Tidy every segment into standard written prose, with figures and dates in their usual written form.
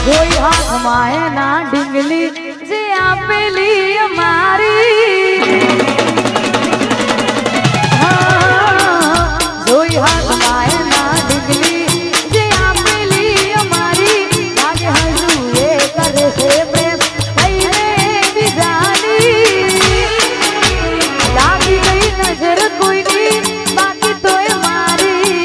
કોઈ હાથમાં એના ડીંગલી જે આપેલી અમારી કોઈ હાથમાં એના ડીંગલી જે આપેલી અમારી લાગે હજુ એ કરે છે પ્રેમ કઈને બીજાની લાગી ગઈ નજર કોઈની બાકી તોય મારી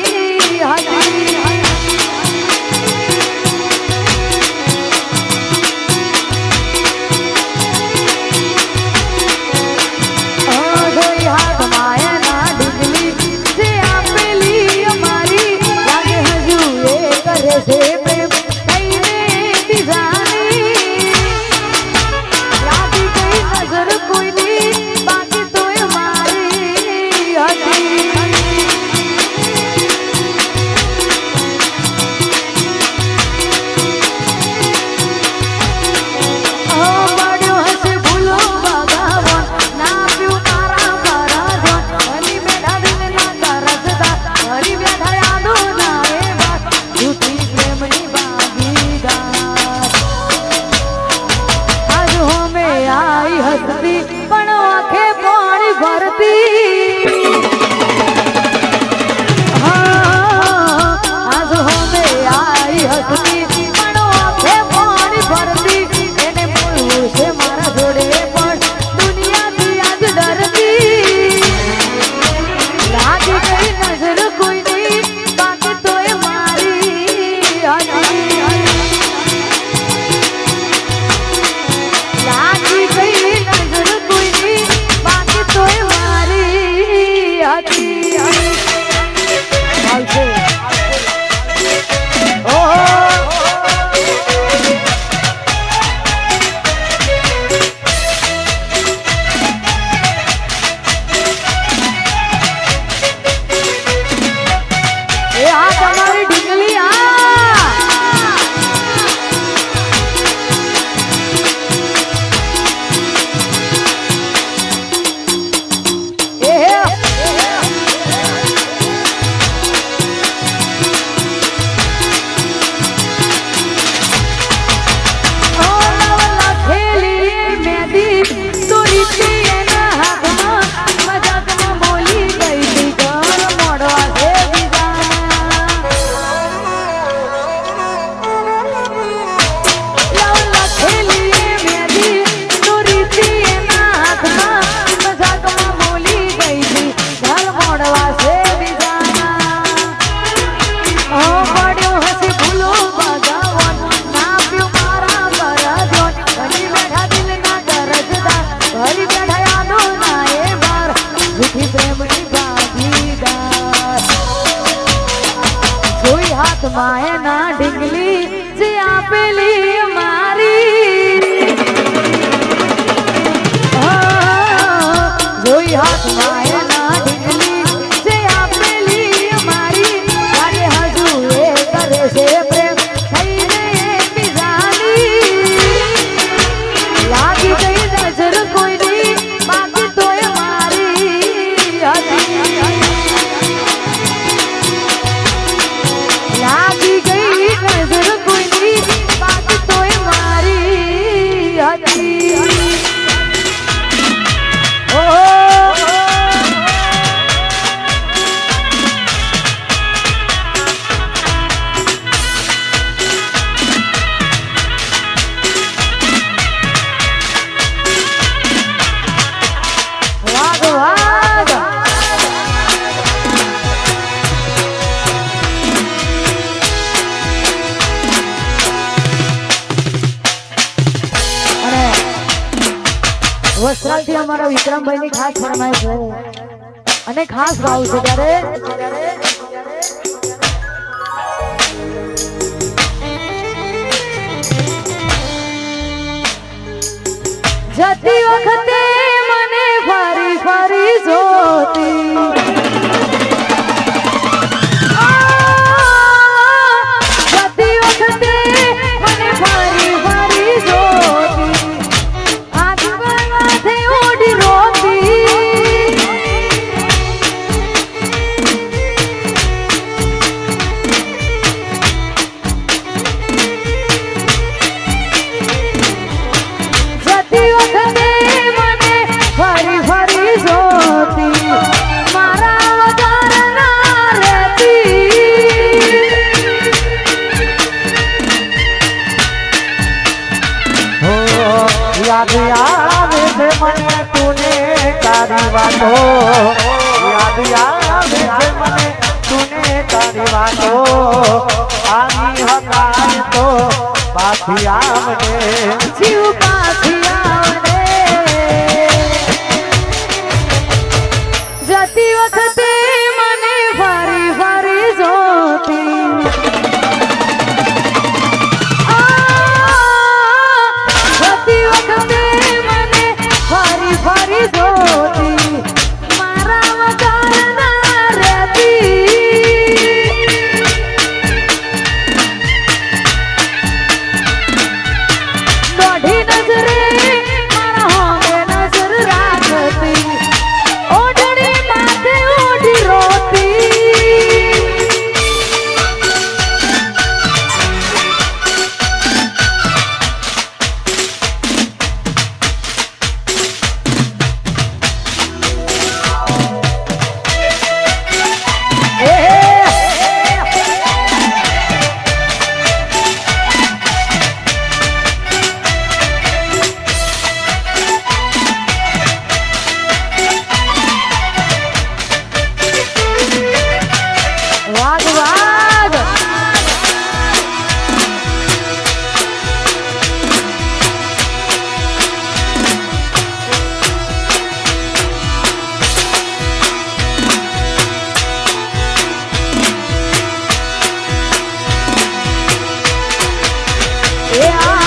હતી પણ આંખે પાણી ભરતી આજ હોમે આઈ હસતી પણ આંખે પાણી ભરતી એને બોલવું છે મારા જોડે પણ દુનિયાથી આજ ડરતી લાગી ગઈ નજર કોઈની બાકી તોય મારી લાગી ગઈ નજર કોઈની બાકી તોય મારી હતી આવશે માયના ડીંગલી જે આપેલી મારી જોઈ હાથ માયના ડીંગલી જે આપેલી મારી લાગે હજુ એ કરે છે પ્રેમ થઈને બીજાની લાગી ગઈ નજર કોઈની બાકી તોય મારી હતી લાગી ગઈ નજર કોઈની બાકી તોય મારી હતી વસ્ત્રાલથી અમારા વિક્રમભાઈ ની ખાસ ફરમાઈશ છે અને ખાસ ભાવ છે ત્યારે જતી વખતે મને ફરી ફરી જોતી જતી વખતે મને ફરી ફરી જોતી યાદ આવે છે મને તુને તારી વાતો યાદ આવે છે મને તુને તારી વાતો આની હકાય તો પાછી આવને જીવ પાછી આવને જતી વખતે મને ફરી ફરી જોતી જતી વખતે મને ફરી ફરી જોતી મારા વગર ના રહેતી દોઢી નજરે મારા હોમે નજર રાખતી ઓઢણી માથે ઓઢી રોતી વાગ વાગ એ આ